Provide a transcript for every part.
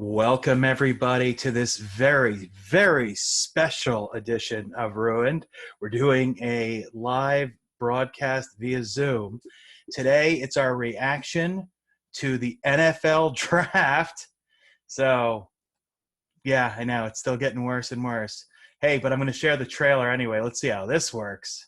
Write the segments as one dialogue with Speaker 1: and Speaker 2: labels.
Speaker 1: Welcome, everybody, to this very, very special edition of Ruined. We're doing a live broadcast via Zoom. Today, it's our reaction to the NFL draft. So, yeah, I know, it's still getting worse and worse. Hey, but I'm going to share the trailer anyway. Let's see how this works.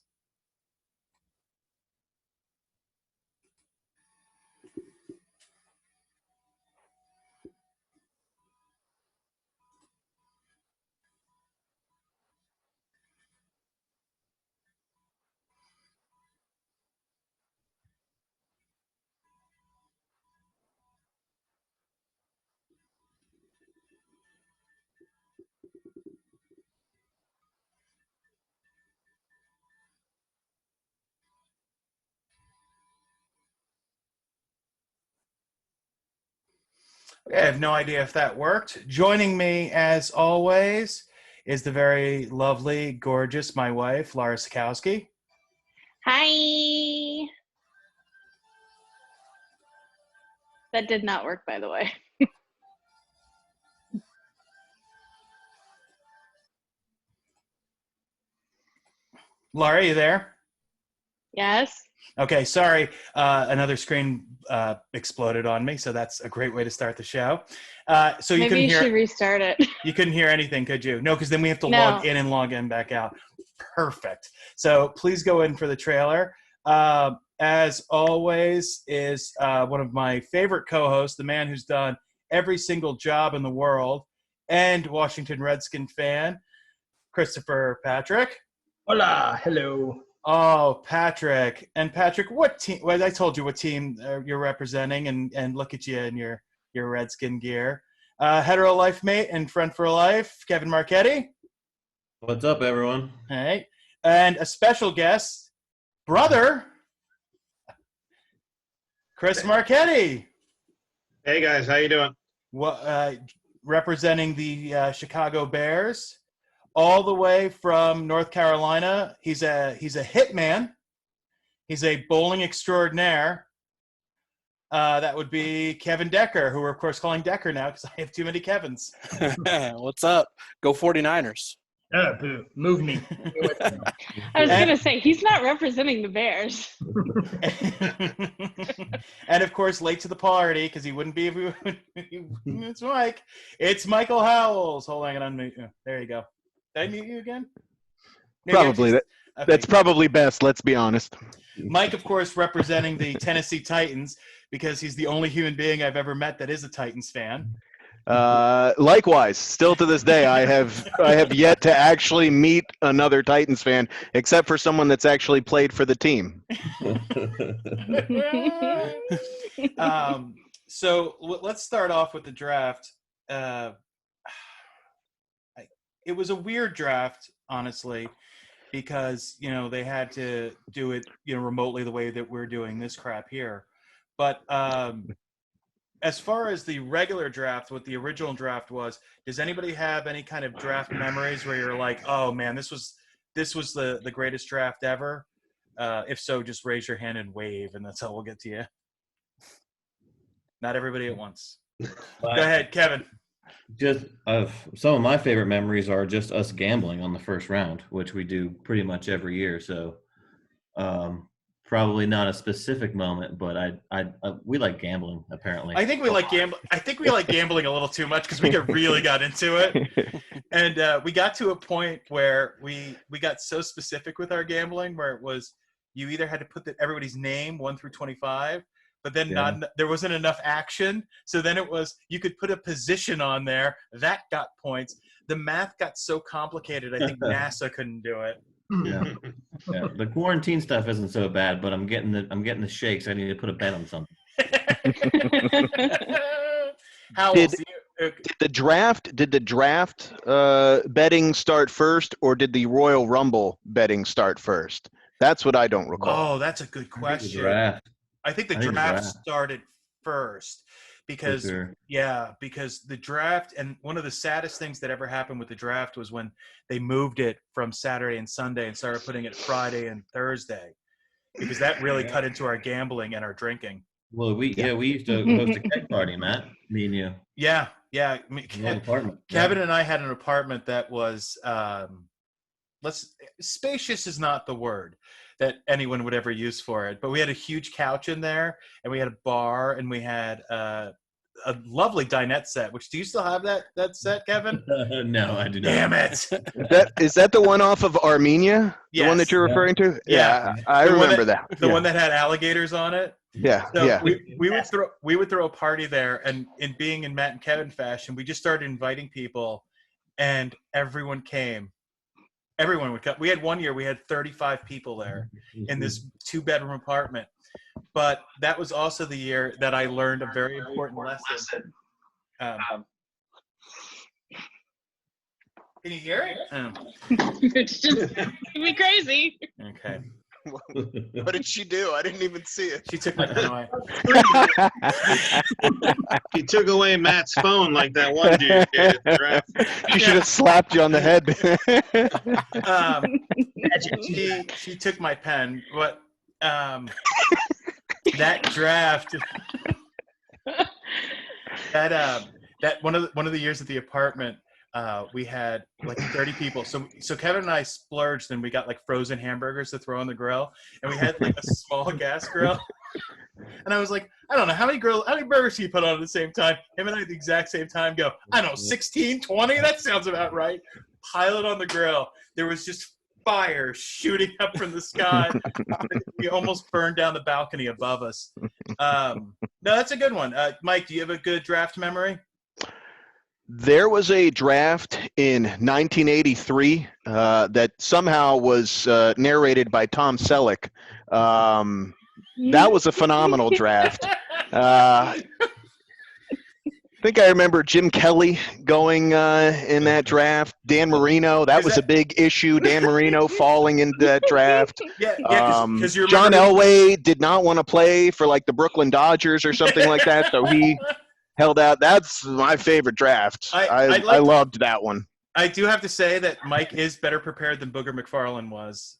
Speaker 1: I have no idea if that worked. Joining me, as always, is the very lovely, gorgeous, my wife, Laura Sokalski.
Speaker 2: Hi. That did not work, by the way.
Speaker 1: Laura, are you there?
Speaker 2: Yes.
Speaker 1: Okay, sorry. Another screen exploded on me, so that's a great way to start the show. So you
Speaker 2: Maybe
Speaker 1: couldn't
Speaker 2: you
Speaker 1: hear
Speaker 2: should restart it.
Speaker 1: you couldn't hear anything, could you? No, because then we have to
Speaker 2: No.
Speaker 1: log in and log in back out. Perfect. So please go in for the trailer. As always, is one of my favorite co-hosts, the man who's done every single job in the world, and Washington Redskin fan, Christopher Patrick.
Speaker 3: Hola, hello.
Speaker 1: Oh, Patrick. And Patrick, what team? Well, I told you what team you're representing, and look at you in your Redskin gear. Hetero life mate and friend for life, Kevin Marchetti.
Speaker 4: What's up, everyone?
Speaker 1: All right. And a special guest, brother, Chris Marchetti.
Speaker 3: Hey guys, how you doing?
Speaker 1: Representing the Chicago Bears, all the way from North Carolina. He's a hitman. He's a bowling extraordinaire. That would be Kevin Decker, who we're, of course, calling Decker now because I have too many Kevins.
Speaker 5: What's up? Go 49ers.
Speaker 3: Boo. Move me.
Speaker 2: I was going to say, he's not representing the Bears.
Speaker 1: And, of course, late to the party because he wouldn't be if we it's Mike. It's Michael Howells. Hold on, unmute. There you go. Did I mute you again? Maybe
Speaker 6: probably. Okay. That's probably best, let's be honest.
Speaker 1: Mike, of course, representing the Tennessee Titans because he's the only human being I've ever met that is a Titans fan.
Speaker 6: Likewise, still to this day, I have yet to actually meet another Titans fan, except for someone that's actually played for the team.
Speaker 1: So let's start off with the draft. It was a weird draft, honestly, because they had to do it remotely the way that we're doing this crap here. But as far as the regular draft, what the original draft was, does anybody have any kind of draft memories where you're like, oh man, this was the greatest draft ever? If so, just raise your hand and wave, and that's how we'll get to you. Not everybody at once. Go ahead, Kevin.
Speaker 4: Just some of my favorite memories are just us gambling on the first round, which we do pretty much every year. So probably not a specific moment, but we like gambling. Apparently,
Speaker 1: I think we like gambling. I think we like gambling a little too much because we really got into it, and we got to a point where we got so specific with our gambling where it was you either had to put everybody's name 1 through 25. But then there wasn't enough action. So then it was you could put a position on there. That got points. The math got so complicated, I think NASA couldn't do it.
Speaker 4: Yeah. The quarantine stuff isn't so bad, but I'm getting the shakes. I need to put a bet on something.
Speaker 6: Did the draft betting start first, or did the Royal Rumble betting start first? That's what I don't recall.
Speaker 1: Oh, that's a good question. I think the draft started first because because the draft, and one of the saddest things that ever happened with the draft was when they moved it from Saturday and Sunday and started putting it Friday and Thursday, because that really cut into our gambling and our drinking.
Speaker 4: Well, we used to host a keg party, Matt. Me and you.
Speaker 1: Yeah. I mean,
Speaker 4: In the apartment.
Speaker 1: Kevin and I had an apartment that was spacious is not the word that anyone would ever use for it, but we had a huge couch in there, and we had a bar, and we had a lovely dinette set. Which, do you still have that set, Kevin?
Speaker 4: No, I do not.
Speaker 1: Damn it!
Speaker 6: Is that the one off of Armenia? The one that
Speaker 1: Yes.
Speaker 6: you're referring to?
Speaker 1: Yeah.
Speaker 6: I
Speaker 1: The one
Speaker 6: remember that.
Speaker 1: The one that had alligators on it.
Speaker 6: Yeah,
Speaker 1: So
Speaker 6: yeah.
Speaker 1: we would throw a party there, and in being in Matt and Kevin fashion, we just started inviting people, and everyone came. Everyone would come. We had one year we had 35 people there in this 2-bedroom apartment. But that was also the year that I learned a very important lesson. Can you hear it? Oh,
Speaker 2: It's just making me crazy.
Speaker 1: okay.
Speaker 6: What did she do? I didn't even see it.
Speaker 1: She took my pen away.
Speaker 3: He took away Matt's phone like that one dude did at the draft.
Speaker 6: She should have slapped you on the head.
Speaker 1: She took my pen, but that draft, that one of the years at the apartment, we had like 30 people. So Kevin and I splurged, and we got like frozen hamburgers to throw on the grill, and we had like a small gas grill. And I was like, I don't know, how many burgers do you put on at the same time? Him and I at the exact same time go, I don't know, 16, 20? That sounds about right. Pile it on the grill. There was just fire shooting up from the sky. We almost burned down the balcony above us. No, that's a good one. Mike, do you have a good draft memory?
Speaker 6: There was a draft in 1983 that somehow was narrated by Tom Selleck. That was a phenomenal draft. I think I remember Jim Kelly going in that draft. Dan Marino, that was a big issue. Dan Marino falling into that draft.
Speaker 1: Yeah, because you
Speaker 6: John
Speaker 1: remember
Speaker 6: Elway did not want to play for like the Brooklyn Dodgers or something like that, so he held out. That's my favorite draft. I loved that one.
Speaker 1: I do have to say that Mike is better prepared than Booger McFarland was.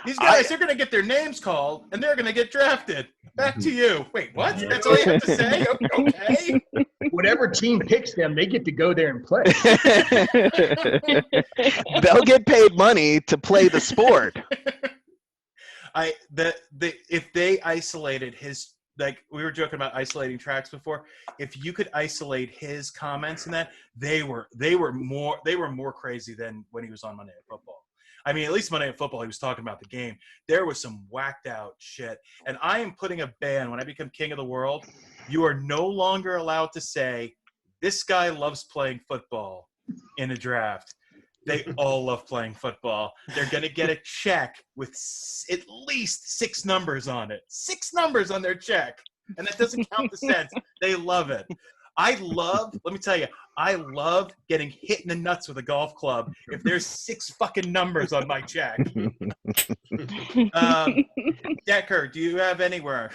Speaker 1: These guys are going to get their names called, and they're going to get drafted. Back to you. Wait, what? That's all you have to say? Okay.
Speaker 3: Whatever team picks them, they get to go there and play.
Speaker 6: They'll get paid money to play the sport.
Speaker 1: If they isolated his, like we were joking about isolating tracks before, if you could isolate his comments in that, they were more crazy than when he was on Monday Night Football. I mean, at least Monday Night Football, he was talking about the game. There was some whacked out shit. And I am putting a ban, when I become king of the world, you are no longer allowed to say, this guy loves playing football in a draft. They all love playing football. They're going to get a check with at least 6 numbers on it. 6 numbers on their check. And that doesn't count the cents. They love it. Let me tell you, I love getting hit in the nuts with a golf club if there's 6 fucking numbers on my check. Decker, do you have anywhere?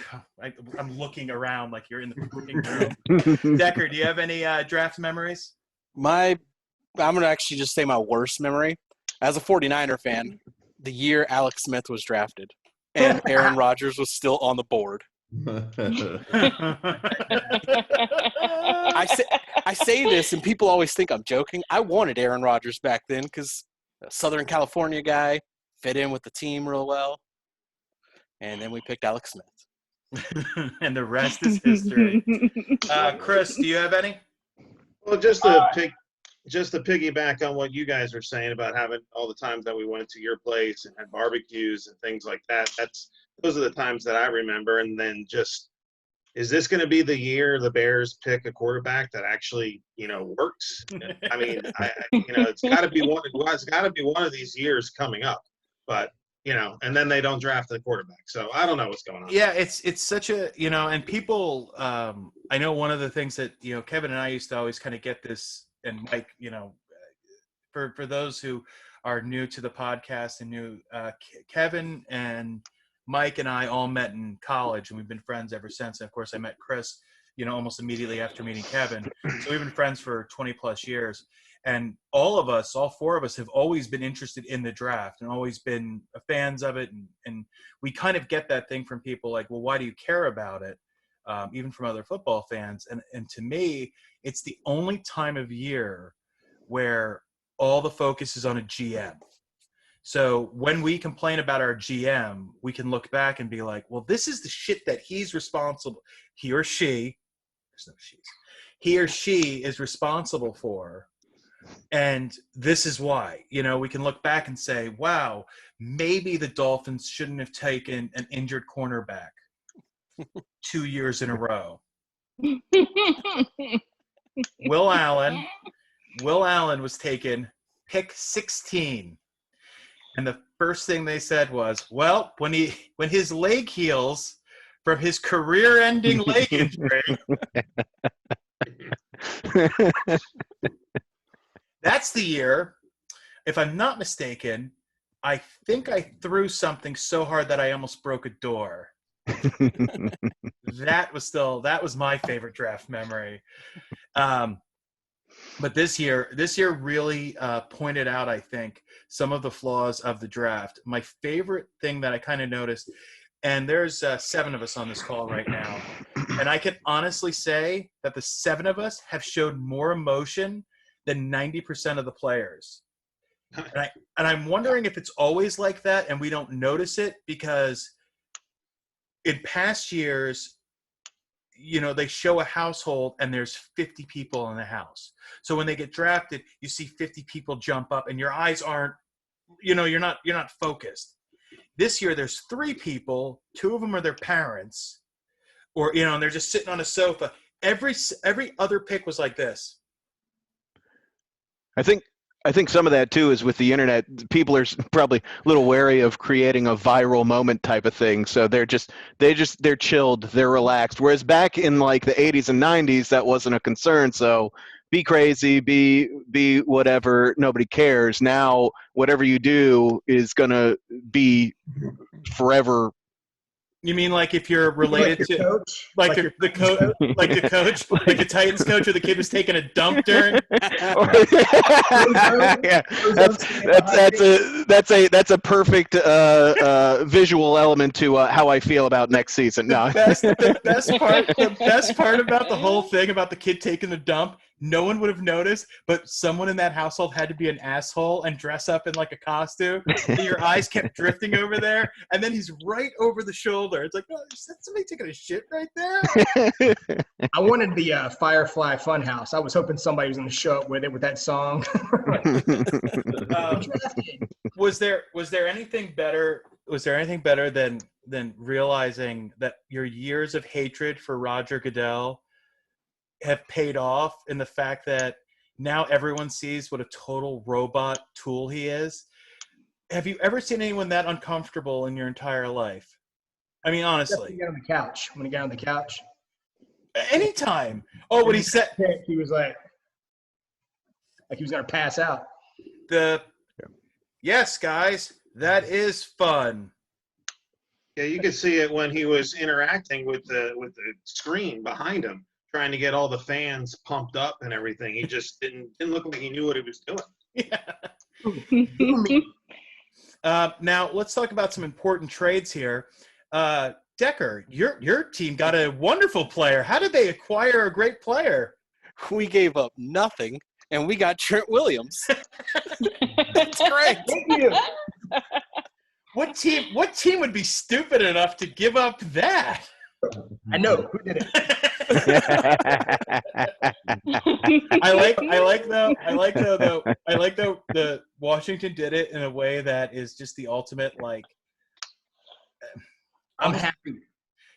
Speaker 1: I'm looking around like you're in the fucking room. Decker, do you have any draft memories?
Speaker 5: I'm going to actually just say my worst memory. As a 49er fan, the year Alex Smith was drafted and Aaron Rodgers was still on the board. I say this, and people always think I'm joking. I wanted Aaron Rodgers back then because a Southern California guy, fit in with the team real well. And then we picked Alex Smith.
Speaker 1: And the rest is history. Chris, do you have any?
Speaker 3: Well, just to piggyback on what you guys are saying about having all the times that we went to your place and had barbecues and things like that. Those are the times that I remember. And then is this going to be the year the Bears pick a quarterback that actually, works? I mean, it's got to be one. It's got to be one of these years coming up. But and then they don't draft the quarterback. So I don't know what's going on.
Speaker 1: Yeah, it's such a and people. I know one of the things that Kevin and I used to always kind of get this, and Mike, for those who are new to the podcast and new, Kevin and Mike and I all met in college, and we've been friends ever since. And of course, I met Chris almost immediately after meeting Kevin. So we've been friends for 20 plus years. And all 4 of us have always been interested in the draft and always been fans of it. And we kind of get that thing from people like, well, why do you care about it? Even from other football fans. And to me, it's the only time of year where all the focus is on a GM. So when we complain about our GM, we can look back and be like, well, this is the shit that he's responsible. He or she, there's no she's. He or she is responsible for. And this is why. We can look back and say, wow, maybe the Dolphins shouldn't have taken an injured cornerback 2 years in a row. Will Allen was taken pick 16. And the first thing they said was, well, when his leg heals from his career-ending leg injury, that's the year, if I'm not mistaken, I think I threw something so hard that I almost broke a door. That was my favorite draft memory. But this year really pointed out, I think, some of the flaws of the draft. My favorite thing that I kind of noticed, and there's 7 of us on this call right now, and I can honestly say that the 7 of us have showed more emotion than 90% of the players. And I'm wondering if it's always like that and we don't notice it, because in past years, they show a household and there's 50 people in the house. So when they get drafted, you see 50 people jump up and your eyes aren't, you're not focused. This year there's 3 people, 2 of them are their parents, or, and they're just sitting on a sofa. Every other pick was like this.
Speaker 6: I think some of that too is with the internet. People are probably a little wary of creating a viral moment type of thing. So they're chilled, they're relaxed. Whereas back in like the 80s and 90s, that wasn't a concern. So be crazy, be whatever, nobody cares. Now, whatever you do is gonna be forever.
Speaker 1: You mean like if you're related to
Speaker 7: coach?
Speaker 1: like the coach, like the coach, like the Titans coach, or the kid was taking a dump during?
Speaker 6: Yeah, that's a perfect visual element to how I feel about next season. No.
Speaker 1: The best part about the whole thing about the kid taking the dump, no one would have noticed, but someone in that household had to be an asshole and dress up in like a costume. So your eyes kept drifting over there, and then he's right over the shoulder. It's like, oh, is that somebody taking a shit right there?
Speaker 7: I wanted the Firefly Funhouse. I was hoping somebody was going to show up with it with that song.
Speaker 1: Was there anything better? Was there anything better than realizing that your years of hatred for Roger Goodell have paid off in the fact that now everyone sees what a total robot tool he is? Have you ever seen anyone that uncomfortable in your entire life? I mean, honestly.
Speaker 7: When he got on the couch.
Speaker 1: Anytime. Oh, when he said
Speaker 7: he was like he was gonna pass out.
Speaker 1: Yes, guys, that is fun.
Speaker 3: Yeah, you could see it when he was interacting with the screen behind him, trying to get all the fans pumped up and everything. He just didn't look like he knew what he was doing.
Speaker 1: Yeah. Now let's talk about some important trades here. Decker, your team got a wonderful player. How did they acquire a great player?
Speaker 5: We gave up nothing, and we got Trent Williams. That's great.
Speaker 7: Thank you.
Speaker 1: What team would be stupid enough to give up that?
Speaker 7: I know who did it.
Speaker 1: I like though the Washington did it in a way that is just the ultimate like.
Speaker 7: I'm happy.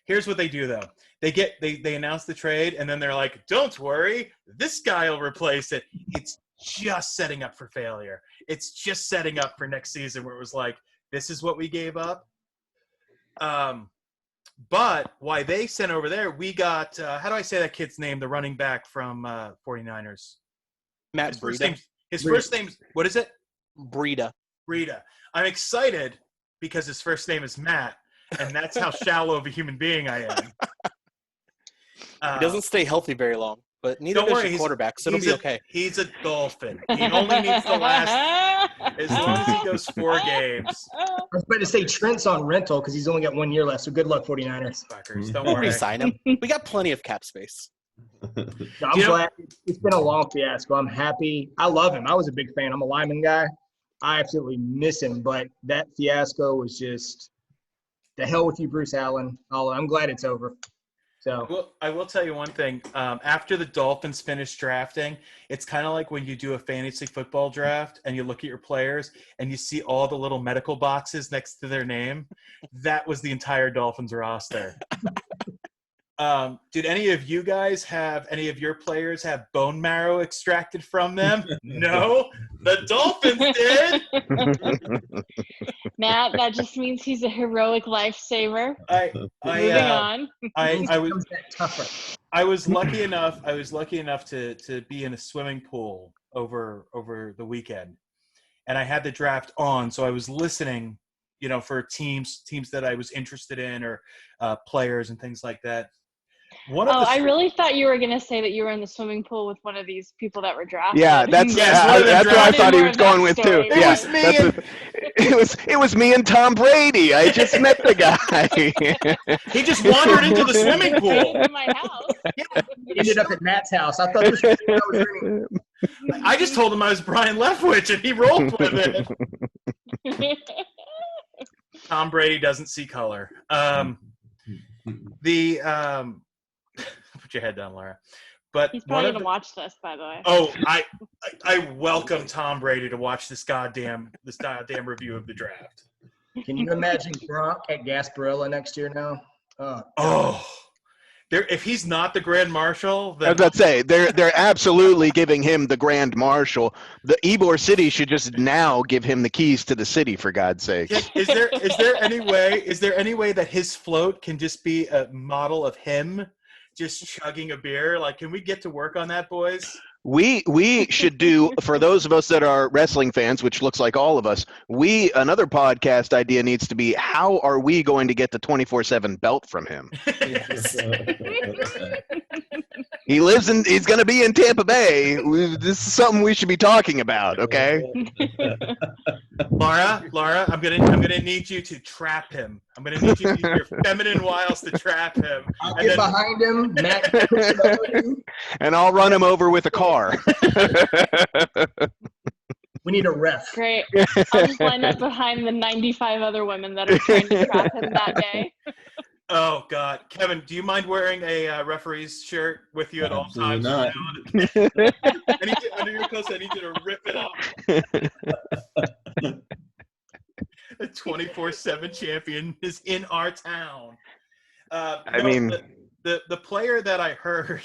Speaker 1: Here's what they do though. They announce the trade and then they're like, "Don't worry, this guy will replace it." It's just setting up for failure. It's just setting up for next season where it was like, "This is what we gave up." But why they sent over there, we got how do I say that kid's name? The running back from 49ers.
Speaker 5: Matt Breida.
Speaker 1: His first name's what is it?
Speaker 5: Breida.
Speaker 1: Breida. I'm excited because his first name is Matt, and that's how shallow of a human being I
Speaker 5: He doesn't stay healthy very long, but neither
Speaker 1: Don't
Speaker 5: does
Speaker 1: worry,
Speaker 5: your quarterback, so it'll be okay.
Speaker 1: He's a Dolphin. He only needs to last as long as he goes 4 games.
Speaker 7: I was about to say Trent's on rental because he's only got 1 year left. So good luck, 49ers.
Speaker 1: Fuckers, don't
Speaker 5: We'll
Speaker 1: worry.
Speaker 5: re-sign him. We got plenty of cap space.
Speaker 7: No, I'm glad. It's been a long fiasco. I'm happy. I love him. I was a big fan. I'm a Lyman guy. I absolutely miss him, but that fiasco was just the hell with you, Bruce Allen. I'm glad it's over. So
Speaker 1: Well, I will tell you one thing. After the Dolphins finish drafting, it's kind of like when you do a fantasy football draft and you look at your players and you see all the little medical boxes next to their name. That was the entire Dolphins roster. Did any of you guys have any of your players have bone marrow extracted from them? No, the Dolphins did.
Speaker 2: Matt, that just means he's a heroic lifesaver. Moving on.
Speaker 1: I was lucky enough. To be in a swimming pool over the weekend, and I had the draft on, so I was listening, for teams that I was interested in or players and things like that.
Speaker 2: I really thought you were going to say that you were in the swimming pool with one of these people that were drafted.
Speaker 6: Yeah, that's what I thought he was going with too. It was me and Tom Brady. I just met the guy.
Speaker 1: He just wandered into the swimming pool.
Speaker 2: In my house.
Speaker 7: He ended up at Matt's house. I thought this was what I was doing.
Speaker 1: I just told him I was Brian Leftwich, and he rolled with it. Tom Brady doesn't see color. Put your head down, Laura. But
Speaker 2: he's probably going to watch this, by the way.
Speaker 1: Oh, I welcome Tom Brady to watch this goddamn review of the draft.
Speaker 7: Can you imagine Gronk at Gasparilla next year now?
Speaker 1: If he's not the Grand Marshal, then
Speaker 6: I was about to say they're absolutely giving him the Grand Marshal. The Ybor City should just now give him the keys to the city, for God's sake.
Speaker 1: Is there any way that his float can just be a model of him just chugging a beer? Like, can we get to work on that, boys?
Speaker 6: We should do, for those of us that are wrestling fans, which looks like all of us, another podcast idea needs to be, how are we going to get the 24/7 belt from him? He's going to be in Tampa Bay. This is something we should be talking about, okay?
Speaker 1: Laura, I'm gonna need you to trap him. I'm gonna need you to use your feminine wiles to trap him.
Speaker 7: I'll get behind him, Matt,
Speaker 6: and I'll run him over with a car.
Speaker 7: We need a ref.
Speaker 2: Great. I'll just line up behind the 95 other women that are trying to trap him that day.
Speaker 1: Oh, God. Kevin, do you mind wearing a referee's shirt with you at all times?
Speaker 4: Not.
Speaker 1: Under your clothes, I need you to rip it off. The 24/7 champion is in our town. The player that I heard,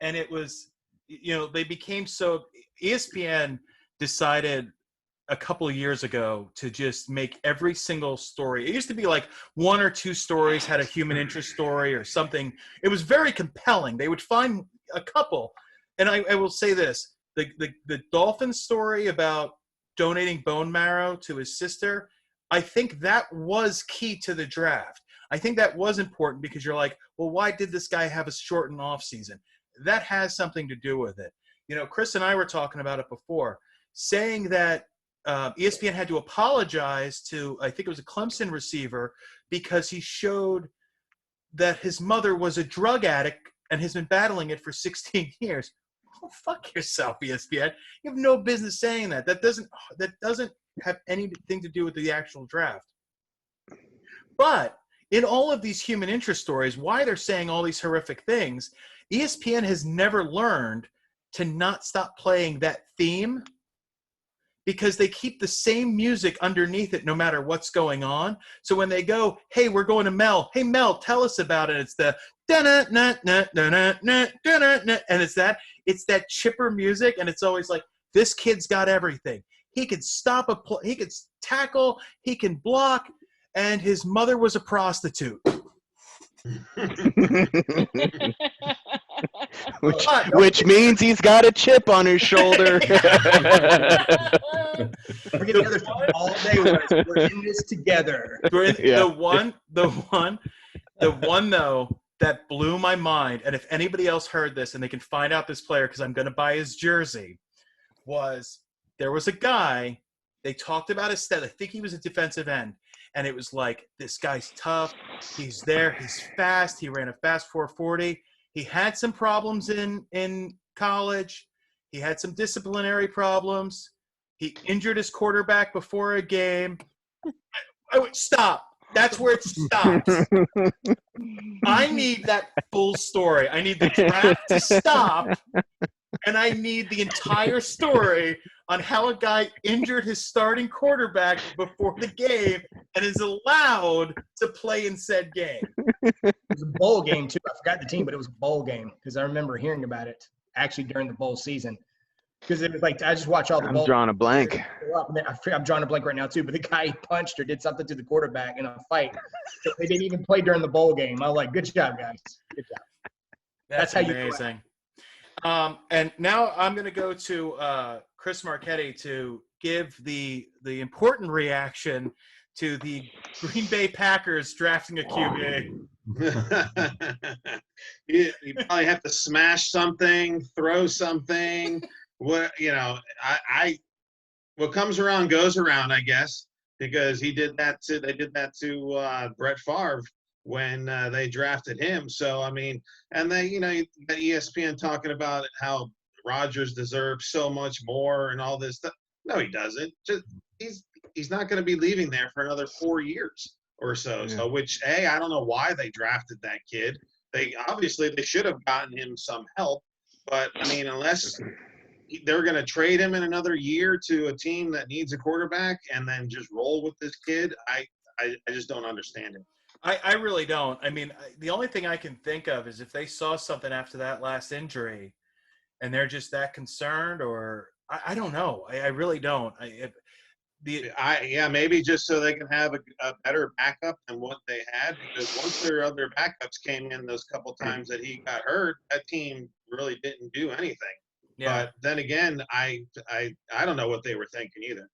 Speaker 1: and it was, they became so – ESPN decided – a couple of years ago to just make every single story. It used to be like 1 or 2 stories had a human interest story or something. It was very compelling. They would find a couple. And I will say this, the Dolphin story about donating bone marrow to his sister, I think that was key to the draft. I think that was important because you're like, well, why did this guy have a shortened off season? That has something to do with it. Chris and I were talking about it before, saying that ESPN had to apologize to, I think it was a Clemson receiver, because he showed that his mother was a drug addict and has been battling it for 16 years. Oh, fuck yourself, ESPN. You have no business saying that. That doesn't have anything to do with the actual draft. But in all of these human interest stories, why they're saying all these horrific things, ESPN has never learned to not stop playing that theme, because they keep the same music underneath it no matter what's going on. So when they go, hey, we're going to Mel. Hey, Mel, tell us about it. It's the and it's that chipper music, and it's always like, this kid's got everything. He can stop he can tackle, he can block, and his mother was a prostitute.
Speaker 6: Which means he's got a chip on his shoulder.
Speaker 7: We're getting together all day. We're in this together.
Speaker 1: The one though that blew my mind, and if anybody else heard this and they can find out this player because I'm going to buy his jersey, was there was a guy, they talked about his stat. I think he was a defensive end, and it was like, this guy's tough. He's there. He's fast. He ran a fast 4.40. He had some problems in college. He had some disciplinary problems. He injured his quarterback before a game. I would stop. That's where it stops. I need that full story. I need the draft to stop, and I need the entire story on how a guy injured his starting quarterback before the game and is allowed to play in said game.
Speaker 7: It was a bowl game, too. I forgot the team, but it was a bowl game because I remember hearing about it actually during the bowl season. Because it was like, I just watch all the
Speaker 6: I'm
Speaker 7: bowl.
Speaker 6: drawing a blank.
Speaker 7: I'm drawing a blank right now, too. But the guy punched or did something to the quarterback in a fight. So they didn't even play during the bowl game. I was like, good job, guys. Good job.
Speaker 1: That's
Speaker 7: how you
Speaker 1: amazing. And now I'm going to go to Chris Marchetti to give the important reaction to the Green Bay Packers drafting a QB.
Speaker 3: You probably have to smash something, throw something. What what comes around goes around, I guess, because they did that to Brett Favre when they drafted him. So I mean, and they, the ESPN talking about how Rodgers deserves so much more and all this stuff. No, he doesn't. Just he's not going to be leaving there for another 4 years or so.
Speaker 6: Yeah.
Speaker 3: So which I don't know why they drafted that kid. They should have gotten him some help, but I mean, unless they're going to trade him in another year to a team that needs a quarterback and then just roll with this kid, I just don't understand it.
Speaker 1: I really don't. I mean, the only thing I can think of is if they saw something after that last injury and they're just that concerned, or I don't know. I really don't.
Speaker 3: Maybe just so they can have a better backup than what they had, because once their other backups came in those couple times that he got hurt, that team really didn't do anything.
Speaker 1: Yeah.
Speaker 3: But then again, I don't know what they were thinking either.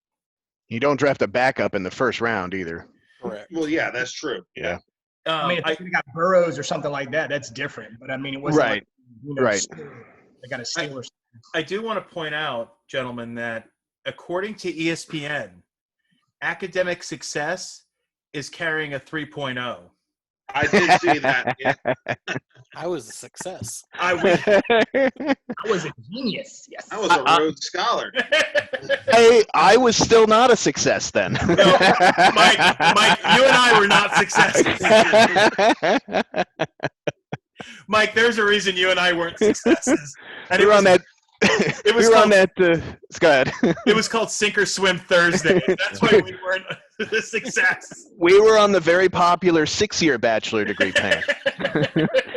Speaker 6: You don't draft a backup in the first round either.
Speaker 5: Correct.
Speaker 3: Well, yeah, that's true. Yeah.
Speaker 7: I mean, if they got Burrows or something like that, that's different. But I mean, it wasn't
Speaker 6: Right.
Speaker 7: like,
Speaker 6: Right.
Speaker 7: They got a Steelers.
Speaker 1: I do want to point out, gentlemen, that according to ESPN, academic success is carrying a 3.0.
Speaker 3: I did see that. Yeah.
Speaker 5: I was a success.
Speaker 1: I
Speaker 7: was a genius. Yes.
Speaker 3: I was a Rhodes Scholar.
Speaker 6: I was still not a success then.
Speaker 1: No, Mike, you and I were not successes. Mike, there's a reason you and I weren't successes. And
Speaker 6: we were on that.
Speaker 1: It was
Speaker 6: we were
Speaker 1: called,
Speaker 6: on that. Go ahead.
Speaker 1: It was called Sink or Swim Thursday. That's why we weren't a success.
Speaker 6: We were on the very popular 6-year bachelor degree path.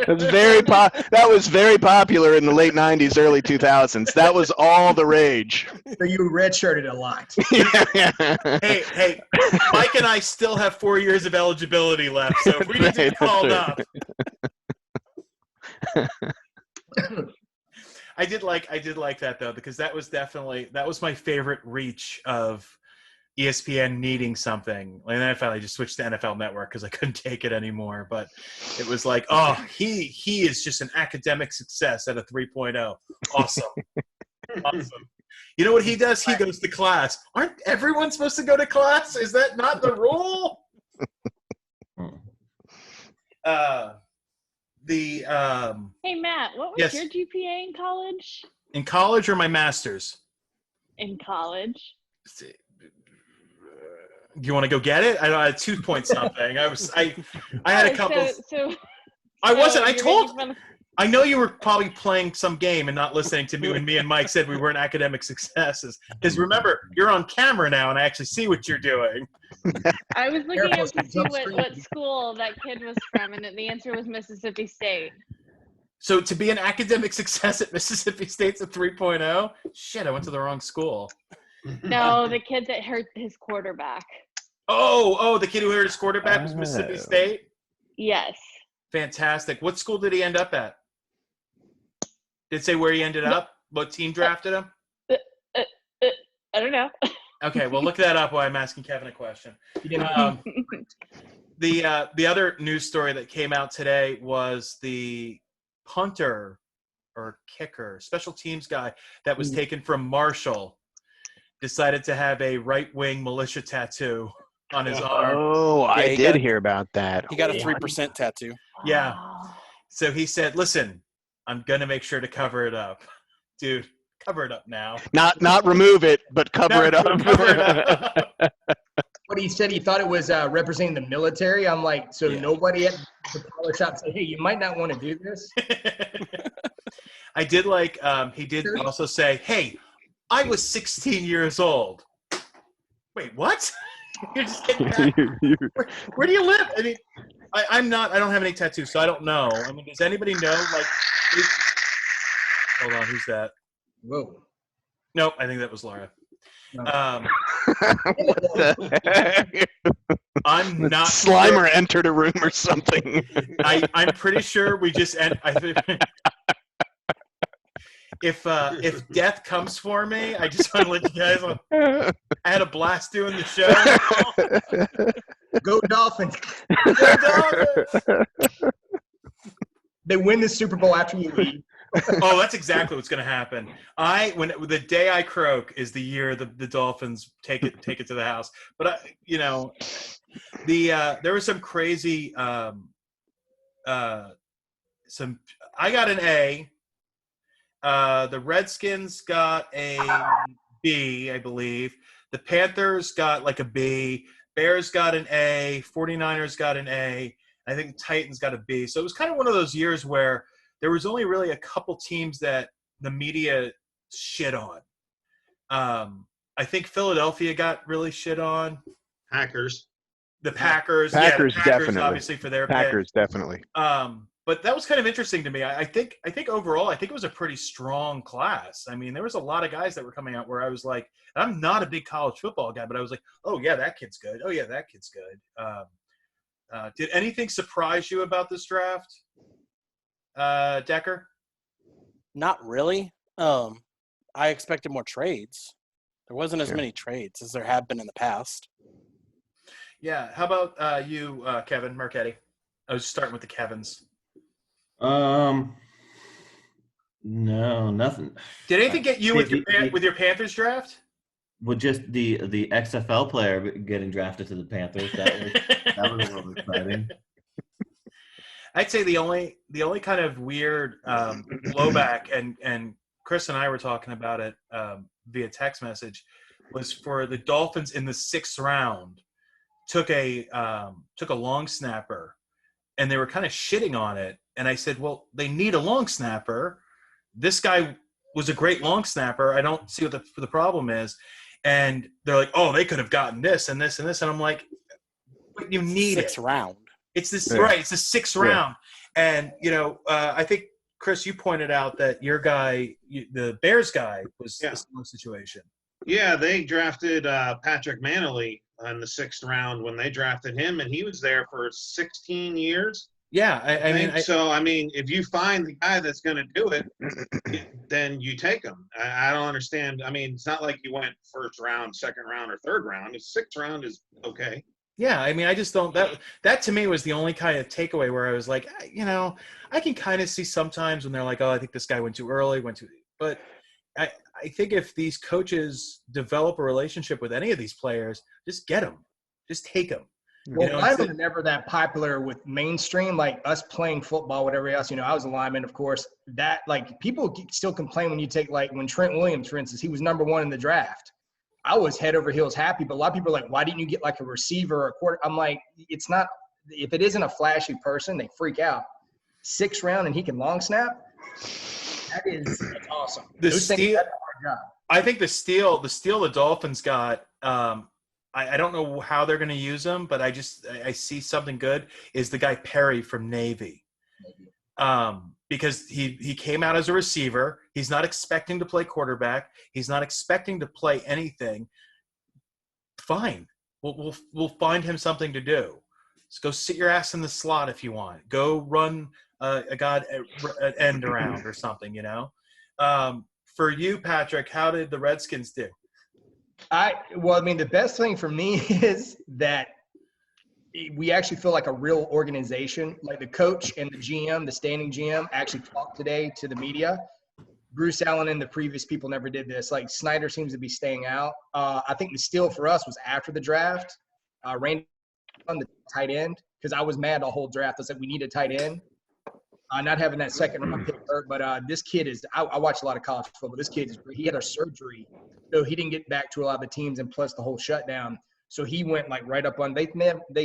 Speaker 6: That was very popular in the late 90s, early 2000s. That was all the rage.
Speaker 7: So you redshirted a lot.
Speaker 1: Hey, Mike and I still have 4 years of eligibility left, so if we need to get called up. I did like that though, because that was my favorite reach of ESPN needing something. And then I finally just switched to NFL Network because I couldn't take it anymore. But it was like, oh, he is just an academic success at a 3.0. Awesome. Awesome. You know what he does? He goes to class. Aren't everyone supposed to go to class? Is that not the rule?
Speaker 2: Hey, Matt, what was
Speaker 1: Yes.
Speaker 2: your GPA in college?
Speaker 1: In college or my master's?
Speaker 2: In college.
Speaker 1: Do you want to go get it? I don't know, 2 point something. I had a couple. I wasn't. I know you were probably playing some game and not listening to me when me and Mike said we weren't academic successes. Because remember, you're on camera now, and I actually see what you're doing.
Speaker 2: I was looking up to see what school that kid was from, and the answer was Mississippi State.
Speaker 1: So to be an academic success at Mississippi State's a 3.0? Shit, I went to the wrong school.
Speaker 2: No, the kid that hurt his quarterback.
Speaker 1: Oh, the kid who hurt his quarterback was Mississippi State?
Speaker 2: Yes.
Speaker 1: Fantastic. What school did he end up at? Did it say where he ended up? What team drafted him?
Speaker 2: I don't know.
Speaker 1: Okay, well, look that up while I'm asking Kevin a question. The other news story that came out today was the punter or kicker, special teams guy that was taken from Marshall, decided to have a right-wing militia tattoo on his arm.
Speaker 6: Oh,
Speaker 5: Yeah,
Speaker 6: I
Speaker 5: he
Speaker 6: did
Speaker 5: got-
Speaker 6: hear about that.
Speaker 5: He got a 3% tattoo.
Speaker 1: Yeah.
Speaker 2: Wow.
Speaker 1: So he said, "Listen, I'm gonna make sure to cover it up, dude. Cover it up now.
Speaker 6: Not remove it, but cover it up.
Speaker 1: Cover it up."
Speaker 7: But he said he thought it was representing the military. I'm like, so
Speaker 5: Yeah.
Speaker 7: nobody at the parlor shop said, hey, you might not want to do this.
Speaker 1: I did like. He did also say, "Hey, I was 16 years old." Wait, what? You're just getting back. Where do you live? I mean, I'm not. I don't have any tattoos, so I don't know. I mean, does anybody know? Like, hold on, who's that?
Speaker 7: Whoa.
Speaker 1: Nope, I think that was Laura.
Speaker 7: No.
Speaker 6: What the heck?
Speaker 1: I'm not.
Speaker 6: Slimer entered a room or something.
Speaker 1: I'm pretty sure we just end. If death comes for me, I just want to let you guys know. I had a blast doing the show.
Speaker 7: Go Dolphins.
Speaker 1: Go Dolphins!
Speaker 7: They win the Super Bowl after you leave.
Speaker 1: Oh, that's exactly what's going to happen. When the day I croak is the year the Dolphins take it to the house. But there was some crazy I got an A. The Redskins got a B, I believe. The Panthers got like a B. Bears got an A. 49ers got an A. I think the Titans got a B. So it was kind of one of those years where there was only really a couple teams that the media shit on. I think Philadelphia got really shit on.
Speaker 3: Hackers.
Speaker 1: The Packers.
Speaker 6: Packers,
Speaker 1: Yeah, the Packers
Speaker 6: definitely.
Speaker 1: obviously for their pick.
Speaker 6: Packers, definitely.
Speaker 1: But that was kind of interesting to me. I think overall, I think it was a pretty strong class. I mean, there was a lot of guys that were coming out where I was like, I'm not a big college football guy, but I was like, oh yeah, that kid's good. Oh yeah, that kid's good. Did anything surprise you about this draft, Decker?
Speaker 5: Not really. I expected more trades. There wasn't as many trades as there have been in the past.
Speaker 1: Yeah. How about you, Kevin Marchetti? I was starting with the Kevins.
Speaker 4: No, nothing.
Speaker 1: Did anything get you with your Panthers draft?
Speaker 4: With just the XFL player getting drafted to the Panthers, that was a little exciting.
Speaker 1: I'd say the only kind of weird blowback, and Chris and I were talking about it via text message, was for the Dolphins in the 6th round took a long snapper, and they were kind of shitting on it. And I said, well, they need a long snapper. This guy was a great long snapper. I don't see what the problem is. And they're like, oh, they could have gotten this and this and this. And I'm like, but you need it.
Speaker 5: 6th round.
Speaker 1: It's this right. It's the 6th round. And, I think, Chris, you pointed out that your guy, the Bears guy, was a similar situation.
Speaker 3: Yeah, they drafted Patrick Manley in the 6th round when they drafted him, and he was there for 16 years.
Speaker 1: Yeah, I mean,
Speaker 3: if you find the guy that's going to do it, then you take him. I don't understand. I mean, it's not like you went 1st round, 2nd round, or 3rd round. The 6th round is okay.
Speaker 1: Yeah, I mean, I just don't that to me was the only kind of takeaway where I was like, I can kind of see sometimes when they're like, oh, I think this guy went too early, but I think if these coaches develop a relationship with any of these players, just get them, just take them.
Speaker 7: Well, linemen are never that popular with mainstream, like us playing football, whatever else. I was a lineman, of course. That people still complain when you take when Trent Williams, for instance, he was number 1 in the draft. I was head over heels happy, but a lot of people are like, why didn't you get a receiver or a quarter? I'm like, it's not. If it isn't a flashy person, they freak out. 6th round and he can long snap. That's awesome.
Speaker 1: That's a hard job. I think the steal the Dolphins got. I don't know how they're going to use him, but I see something good. Is the guy Perry from Navy? Because he came out as a receiver. He's not expecting to play quarterback. He's not expecting to play anything. Fine, we'll find him something to do. Just go sit your ass in the slot if you want. Go run an end around or something. For you, Patrick, how did the Redskins do?
Speaker 7: The best thing for me is that we actually feel like a real organization. Like the coach and the GM, the standing GM, actually talked today to the media. Bruce Allen and the previous people never did this. Like Snyder seems to be staying out. I think the steal for us was after the draft. Randy on the tight end, because I was mad the whole draft. I said we need a tight end. Not having that second round pick hurt, but this kid is. I watch a lot of college football. This kid is. He had a surgery, so he didn't get back to a lot of the teams, and plus the whole shutdown. So he went like right up on. They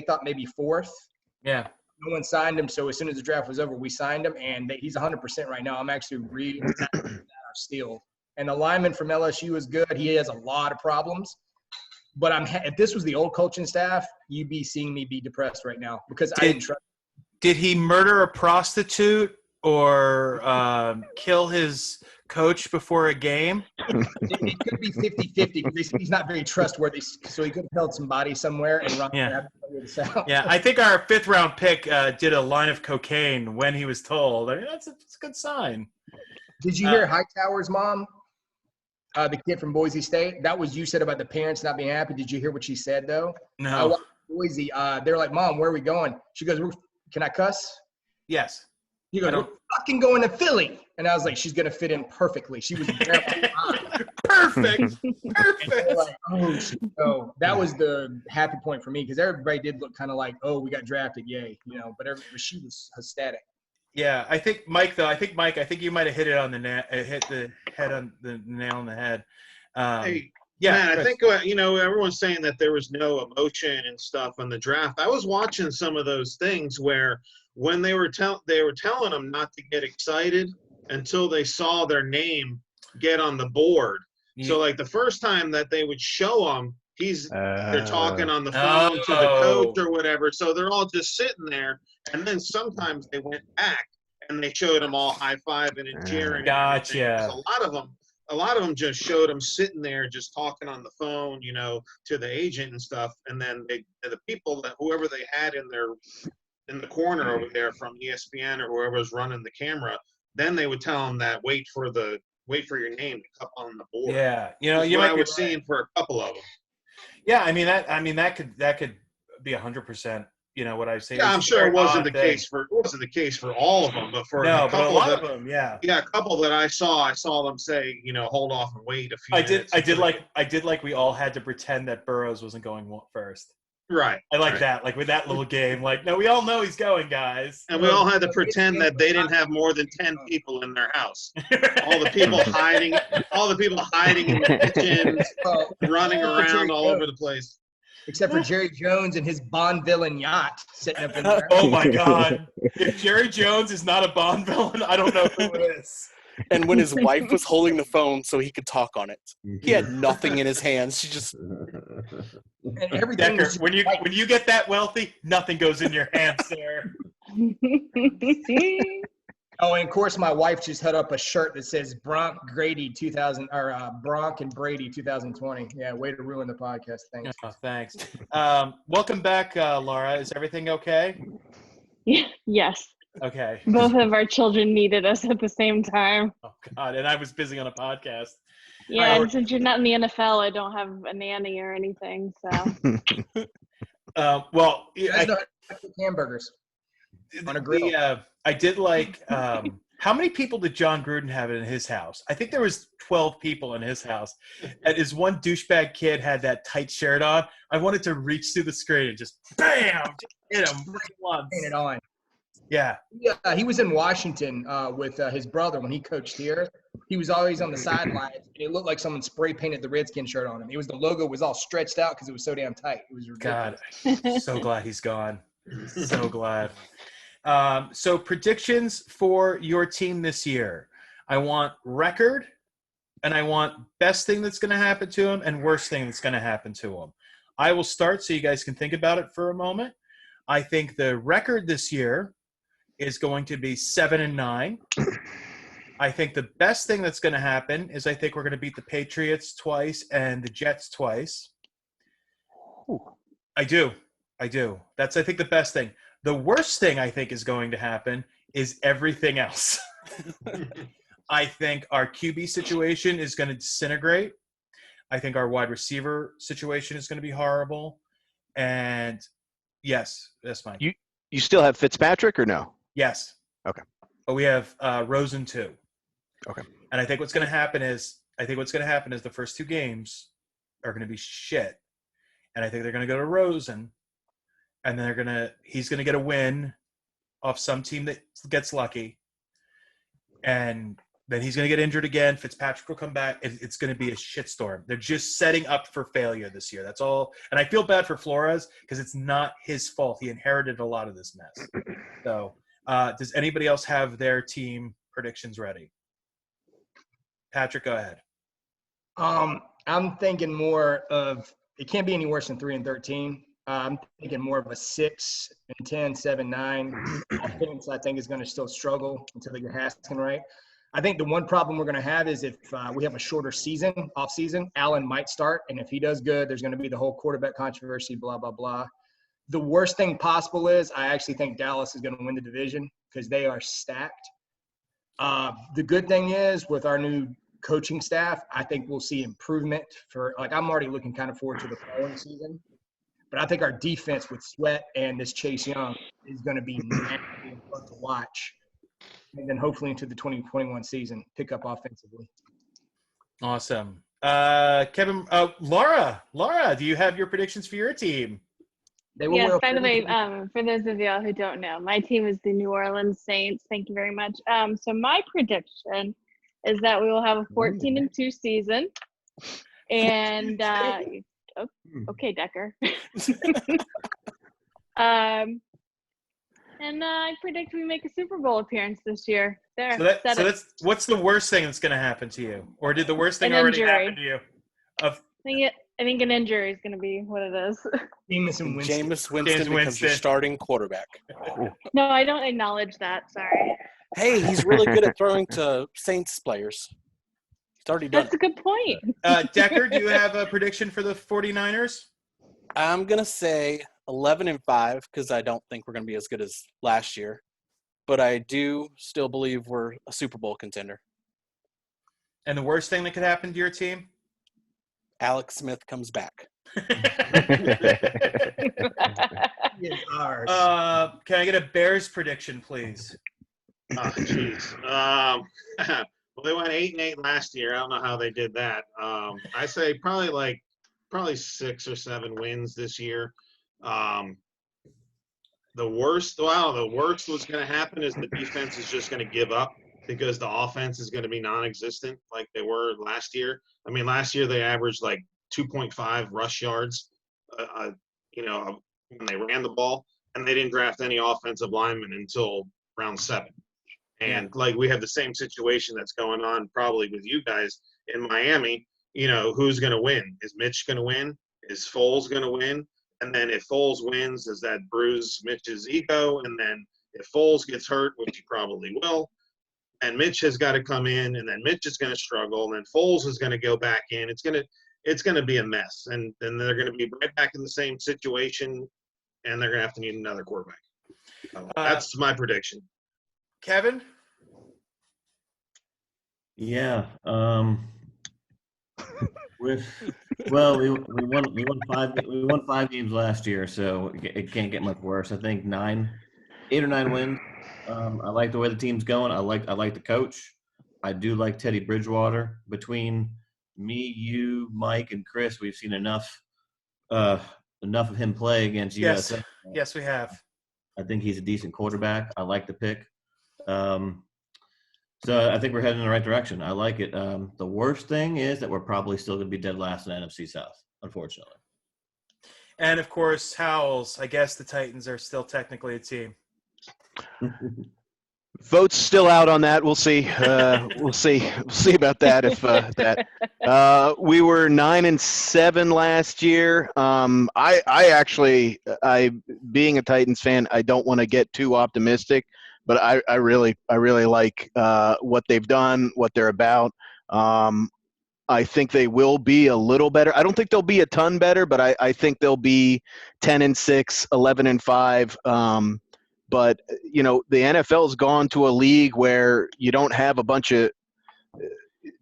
Speaker 7: thought maybe fourth.
Speaker 1: Yeah.
Speaker 7: No one signed him, so as soon as the draft was over, we signed him, and he's 100% right now. I'm actually really excited about our steal. And the lineman from LSU is good. He has a lot of problems, but if this was the old coaching staff, you'd be seeing me be depressed right now because I didn't trust.
Speaker 1: Did he murder a prostitute or kill his coach before a game?
Speaker 7: It could be 50-50 because he's not very trustworthy, so he could have held some body somewhere and run.
Speaker 1: Yeah. I think our 5th round pick did a line of cocaine when he was told. I mean, that's a good sign.
Speaker 7: Did you hear Hightower's mom, the kid from Boise State? That was you said about the parents not being happy. Did you hear what she said though?
Speaker 1: No.
Speaker 7: I watched Boise. They're like, "Mom, where are we going?" She goes, "Can I cuss?"
Speaker 1: Yes.
Speaker 7: He goes, "We're fucking going to Philly." And I was like, she's going to fit in perfectly. She was
Speaker 1: Perfect. Perfect.
Speaker 7: like, oh, that was the happy point for me because everybody did look kind of like, oh, we got drafted, yay, but she was ecstatic.
Speaker 1: Yeah, I think Mike, I think you might have hit it on hit the head on the nail on the head.
Speaker 3: Hey,
Speaker 1: yeah,
Speaker 3: man,
Speaker 1: Chris.
Speaker 3: I think everyone's saying that there was no emotion and stuff on the draft. I was watching some of those things where when they were telling them not to get excited until they saw their name get on the board. So like the first time that they would show them, they're talking on the phone to the coach or whatever. So they're all just sitting there, and then sometimes they went back and they showed them all high-fiving and cheering.
Speaker 1: Gotcha.
Speaker 3: A lot of them just showed them sitting there just talking on the phone, to the agent and stuff. And then the people whoever they had in the corner over there from ESPN or whoever was running the camera, then they would tell them that wait for your name to come on the board.
Speaker 1: Yeah,
Speaker 3: I was seeing for a couple of them.
Speaker 1: Yeah, that could be 100%. What I say.
Speaker 3: Yeah, I'm sure it wasn't the case for all of them, but for a couple
Speaker 1: a lot of them, yeah.
Speaker 3: Yeah, a couple that I saw them say, hold off and wait a few minutes.
Speaker 1: I did like we all had to pretend that Burrows wasn't going first.
Speaker 3: Right.
Speaker 1: I like that. Like with that little game, like, no, we all know he's going, guys.
Speaker 3: And we all had to pretend that they didn't have more than 10 people in their house. All the people hiding in the kitchens, running around all over the place.
Speaker 7: Except for Jerry Jones and his Bond villain yacht sitting up in there.
Speaker 1: Oh my God. If Jerry Jones is not a Bond villain, I don't know who is.
Speaker 5: And when his wife was holding the phone so he could talk on it, he had nothing in his hands. She just.
Speaker 7: And everything.
Speaker 1: Decker, when you get that wealthy, nothing goes in your hands, sir.
Speaker 7: Oh, and of course, my wife just held up a shirt that says Bronk Grady 2000 or Bronk and Brady 2020. Yeah, way to ruin the podcast. Thanks.
Speaker 1: Oh, thanks. Welcome back, Laura. Is everything okay?
Speaker 2: Yes.
Speaker 1: Okay.
Speaker 2: Both of our children needed us at the same time.
Speaker 1: Oh God! And I was busy on a podcast.
Speaker 2: Yeah, and since you're not in the NFL, I don't have a nanny or anything. So.
Speaker 1: Well,
Speaker 7: You guys know how to cook hamburgers on a grill.
Speaker 1: I did like. How many people did John Gruden have in his house? I think there was 12 people in his house. And his one douchebag kid had that tight shirt on. I wanted to reach through the screen and just bam, just hit him right once.
Speaker 7: Paint it on.
Speaker 1: Yeah.
Speaker 7: Yeah, he was in Washington with his brother when he coached here. He was always on the sidelines, and it looked like someone spray painted the Redskin shirt on him. The logo was all stretched out because it was so damn tight. It was ridiculous.
Speaker 1: God, so glad he's gone. So glad. So predictions for your team this year. I want record, and I want best thing that's going to happen to him and worst thing that's going to happen to him. I will start so you guys can think about it for a moment. I think the record this year is going to be 7-9. I think the best thing that's going to happen is I think we're going to beat the Patriots twice and the Jets twice.
Speaker 5: Ooh.
Speaker 1: I do. That's, I think, the best thing. The worst thing I think is going to happen is everything else. I think our QB situation is going to disintegrate. I think our wide receiver situation is going to be horrible. And, Yes, that's fine.
Speaker 6: You still have Fitzpatrick or no?
Speaker 1: Yes.
Speaker 6: Okay.
Speaker 1: But we have Rosen too.
Speaker 6: Okay.
Speaker 1: And I think what's going to happen is the first 2 games are going to be shit, and I think they're going to go to Rosen, and then he's going to get a win off some team that gets lucky, and then he's going to get injured again. Fitzpatrick will come back. It's going to be a shitstorm. They're just setting up for failure this year. That's all. And I feel bad for Flores because it's not his fault. He inherited a lot of this mess. So, does anybody else have their team predictions ready? Patrick, go ahead.
Speaker 7: I'm thinking more of it can't be any worse than 3-13. I'm thinking more of a 6-10, 7-9. Offense, I think, is going to still struggle until they get Haskin right. I think the one problem we're going to have is if we have a shorter off season, Allen might start, and if he does good, there's going to be the whole quarterback controversy, blah, blah, blah. The worst thing possible is I actually think Dallas is going to win the division because they are stacked. The good thing is with our new coaching staff, I think we'll see improvement I'm already looking kind of forward to the following season. But I think our defense with Sweat and this Chase Young is going to be nasty and fun to watch. And then hopefully into the 2021 season, pick up offensively.
Speaker 1: Awesome. Kevin, Laura, do you have your predictions for your team?
Speaker 2: Yes, by the way, for those of y'all who don't know, my team is the New Orleans Saints. Thank you very much. So my prediction is that we will have a 14-2 season. And okay, Decker. And I predict we make a Super Bowl appearance this year. There.
Speaker 1: So that's what's the worst thing that's going to happen to you, or did the worst thing already happen to you?
Speaker 2: I think an injury is going to be what it is.
Speaker 5: Jameis Winston becomes your starting quarterback.
Speaker 2: No, I don't acknowledge that. Sorry.
Speaker 5: Hey, he's really good at throwing to Saints players. He's already done.
Speaker 2: That's a good point.
Speaker 1: Decker, do you have a prediction for the 49ers?
Speaker 5: I'm going to say 11-5 because I don't think we're going to be as good as last year. But I do still believe we're a Super Bowl contender.
Speaker 1: And the worst thing that could happen to your team?
Speaker 5: Alex Smith comes back.
Speaker 7: Ours.
Speaker 1: Can I get a Bears prediction, please?
Speaker 3: Oh, jeez. Well, they went 8-8 last year. I don't know how they did that. I say probably 6 or 7 wins this year. The worst was going to happen is the defense is just going to give up because the offense is going to be non-existent like they were last year. I mean, last year they averaged like 2.5 rush yards, when they ran the ball, and they didn't draft any offensive linemen until round 7. And we have the same situation that's going on probably with you guys in Miami. Who's going to win? Is Mitch going to win? Is Foles going to win? And then if Foles wins, does that bruise Mitch's ego? And then if Foles gets hurt, which he probably will, and Mitch has got to come in, and then Mitch is going to struggle, and then Foles is going to go back in. It's going to be a mess, and then they're going to be right back in the same situation, and they're going to have to need another quarterback. So that's my prediction.
Speaker 1: Kevin?
Speaker 4: Yeah. We won 5 games last year, so it can't get much worse. I think 8 or 9 wins. I like the way the team's going. I like the coach. I do like Teddy Bridgewater. Between me, you, Mike, and Chris, we've seen enough of him play against USA.
Speaker 1: Yes, we have.
Speaker 4: I think he's a decent quarterback. I like the pick. So I think we're heading in the right direction. I like it. The worst thing is that we're probably still going to be dead last in NFC South, unfortunately.
Speaker 1: And, of course, Howells. I guess the Titans are still technically a team.
Speaker 6: Votes still out on that. We'll see. We'll see about that. If we were 9-7 last year. I being a Titans fan, I don't want to get too optimistic, but I really like what they've done, what they're about. I think they will be a little better. I don't think they'll be a ton better, but I think they'll be 10-6, 11-5. But, the NFL has gone to a league where you don't have a bunch of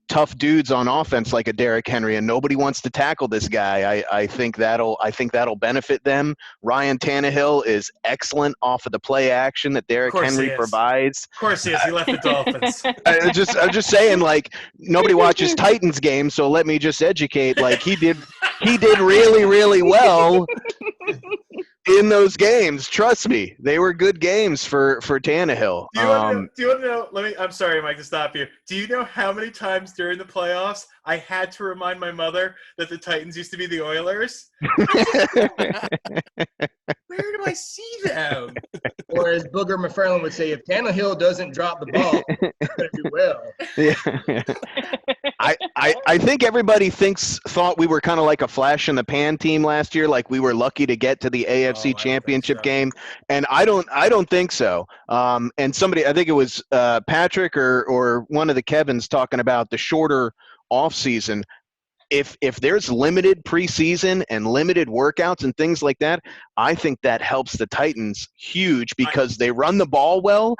Speaker 6: tough dudes on offense like a Derrick Henry, and nobody wants to tackle this guy. I think that'll benefit them. Ryan Tannehill is excellent off of the play action that Derrick Henry provides.
Speaker 1: Of course he is. He left the Dolphins.
Speaker 6: I'm just saying, like, nobody watches Titans games, so let me just educate. Like, he did really, really well in those games. Trust me, they were good games for Tannehill.
Speaker 1: Do you want to know? I'm sorry, Mike, to stop you. Do you know how many times during the playoffs I had to remind my mother that the Titans used to be the Oilers? Where do I see them?
Speaker 7: Or as Booger McFarland would say, if Tannehill doesn't drop the ball, he's going to do well.
Speaker 6: Yeah. I think everybody thought we were kind of like a flash in the pan team last year, like we were lucky to get to the AFC Championship game, and I don't think so. And somebody, I think it was Patrick or one of the Kevins talking about the shorter off season. If there's limited preseason and limited workouts and things like that, I think that helps the Titans huge because they run the ball well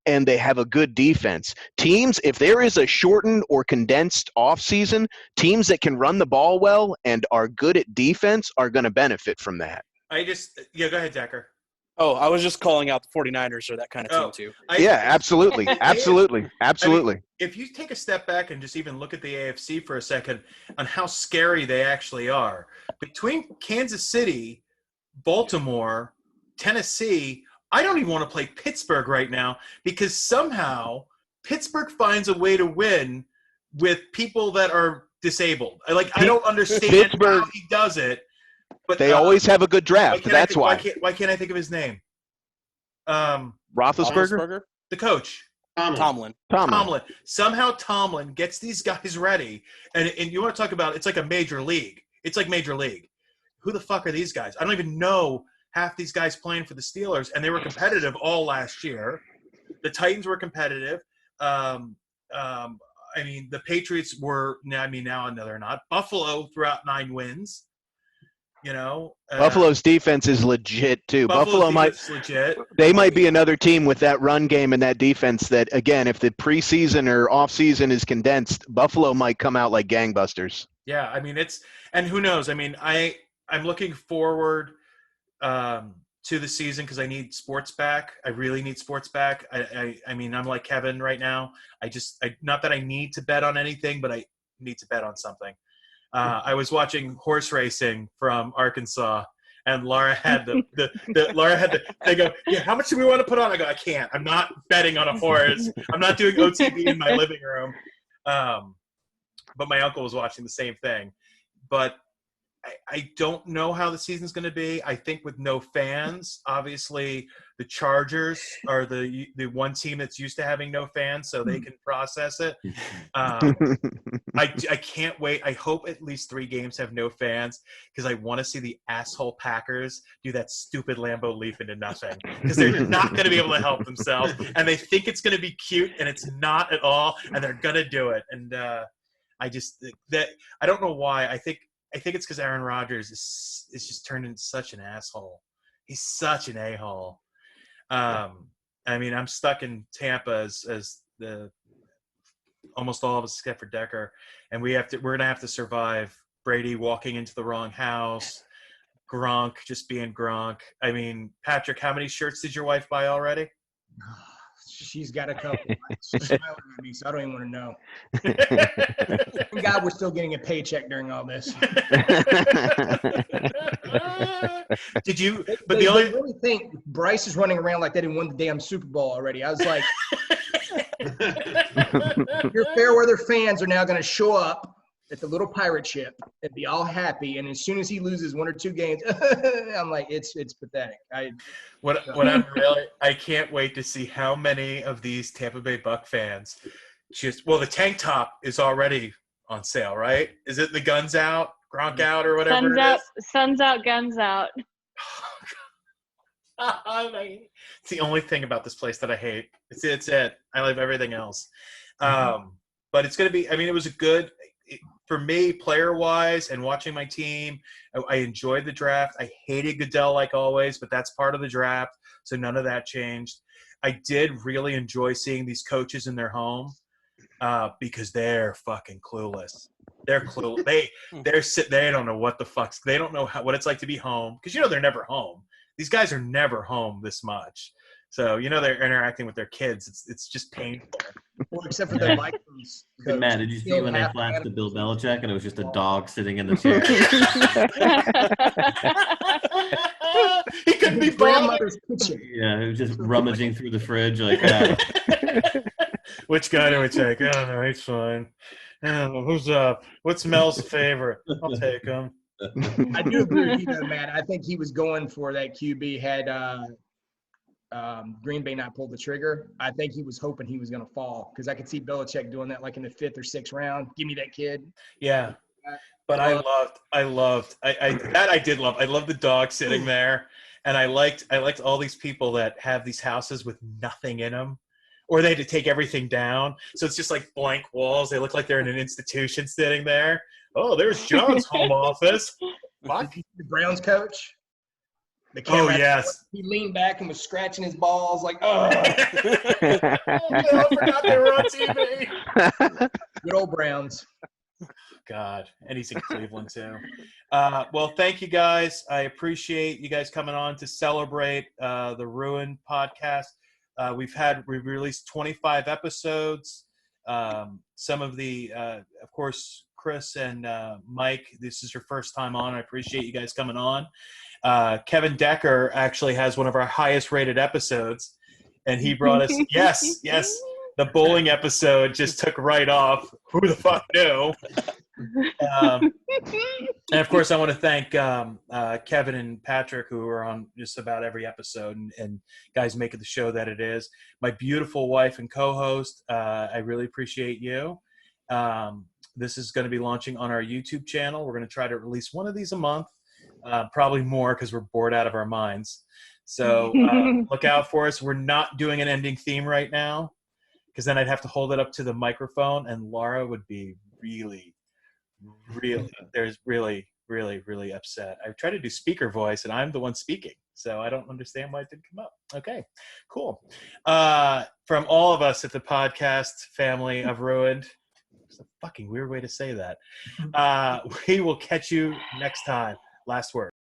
Speaker 6: and they have a good defense. Teams, if there is a shortened or condensed offseason, teams that can run the ball well and are good at defense are going to benefit from that.
Speaker 1: Go ahead, Decker.
Speaker 5: Oh, I was just calling out the 49ers or that kind of team too.
Speaker 6: Absolutely. Absolutely. Absolutely.
Speaker 1: I mean, if you take a step back and just even look at the AFC for a second on how scary they actually are, between Kansas City, Baltimore, Tennessee, I don't even want to play Pittsburgh right now because somehow Pittsburgh finds a way to win with people that are disabled. I don't understand how he does it. But
Speaker 6: they always have a good draft. That's why.
Speaker 1: Why can't I think of his name?
Speaker 6: Roethlisberger?
Speaker 1: The coach.
Speaker 5: Tomlin.
Speaker 1: Somehow Tomlin gets these guys ready. And you want to talk about, it's like a major league. It's like major league. Who the fuck are these guys? I don't even know half these guys playing for the Steelers. And they were competitive all last year. The Titans were competitive. I mean, the Patriots were, now they're not. Buffalo threw out 9 wins.
Speaker 6: Buffalo's defense is legit too. Buffalo might be another team with that run game and that defense that, again, if the preseason or off season is condensed, Buffalo might come out like gangbusters.
Speaker 1: Yeah, I mean and who knows? I mean, I'm looking forward to the season because I need sports back. I really need sports back. I mean, I'm like Kevin right now. Not that I need to bet on anything, but I need to bet on something. I was watching horse racing from Arkansas, and Laura had they go, yeah, how much do we want to put on? I go, I can't. I'm not betting on a horse. I'm not doing OTB in my living room. But my uncle was watching the same thing. But I don't know how the season's going to be. I think with no fans, obviously the Chargers are the one team that's used to having no fans, so they can process it. I can't wait. I hope at least 3 games have no fans because I want to see the asshole Packers do that stupid Lambeau Leap into nothing because they're not going to be able to help themselves, and they think it's going to be cute, and it's not at all, and they're going to do it. And I don't know why. I think it's because Aaron Rodgers is just turned into such an asshole. He's such an a-hole. I mean, I'm stuck in Tampa as the almost all of us except for Decker, and we're gonna have to survive Brady walking into the wrong house, Gronk just being Gronk. I mean, Patrick, how many shirts did your wife buy already?
Speaker 7: She's got a couple. She's smiling at me, so I don't even want to know. Thank God we're still getting a paycheck during all this.
Speaker 1: Did you?
Speaker 7: But the only really think Bryce is running around like they didn't win the damn Super Bowl already. I was like, your fair weather fans are now going to show up at the little pirate ship and be all happy, and as soon as he loses 1 or 2 games, I'm like, it's pathetic. I
Speaker 1: can't wait to see how many of these Tampa Bay Buck fans the tank top is already on sale, right? Is it the guns out, Gronk out, or whatever
Speaker 2: Sun's out, guns out.
Speaker 1: It's the only thing about this place that I hate. It's it. I love everything else. But it's going to be, I mean, it was a good – for me, player-wise and watching my team, I enjoyed the draft. I hated Goodell like always, but that's part of the draft, so none of that changed. I did really enjoy seeing these coaches in their home. because they're fucking clueless. They're clueless. They don't know what the fuck's. They don't know what it's like to be home, because they're never home. These guys are never home this much. So they're interacting with their kids. It's just painful.
Speaker 7: Well, except for the Vikings.
Speaker 4: But Matt, did you see when they flashed to Bill Belichick and it was just a dog sitting in the chair?
Speaker 1: He couldn't be
Speaker 7: grandmother's kitchen.
Speaker 4: Yeah, he was just rummaging through the fridge like that.
Speaker 1: Which guy do we take? I don't know. He's fine. Who's up? What's Mel's favorite? I'll take him.
Speaker 7: I do agree with you, though, Matt. I think he was going for that QB had Green Bay not pulled the trigger. I think he was hoping he was going to fall, because I could see Belichick doing that like in the 5th or 6th round. Give me that kid.
Speaker 1: Yeah. But I did love. I love the dog sitting there, and I liked all these people that have these houses with nothing in them, or they had to take everything down, so it's just like blank walls. They look like they're in an institution sitting there. Oh, there's John's home office. Fuck.
Speaker 7: The Browns coach. The
Speaker 1: Oh
Speaker 7: camera,
Speaker 1: yes.
Speaker 7: he leaned back and was scratching his balls like, oh.
Speaker 1: Oh, no, I forgot they were on TV.
Speaker 7: Good old Browns.
Speaker 1: God, and he's in Cleveland too. Well, thank you guys. I appreciate you guys coming on to celebrate the Ruin podcast. We've released 25 episodes. Some of the, of course, Chris and Mike, this is your first time on. I appreciate you guys coming on. Kevin Decker actually has one of our highest rated episodes, and he brought us, yes, the bowling episode just took right off. Who the fuck knew? And of course, I want to thank Kevin and Patrick, who are on just about every episode, and guys making the show that it is. My beautiful wife and co-host, I really appreciate you. This is going to be launching on our YouTube channel. We're going to try to release one of these a month, probably more, because we're bored out of our minds. So look out for us. We're not doing an ending theme right now, because then I'd have to hold it up to the microphone, and Laura would be really upset. I tried to do speaker voice, and I'm the one speaking, so I don't understand why it didn't come up. Okay, cool. From all of us at the podcast family of Ruined, it's a fucking weird way to say that. We will catch you next time. Last word.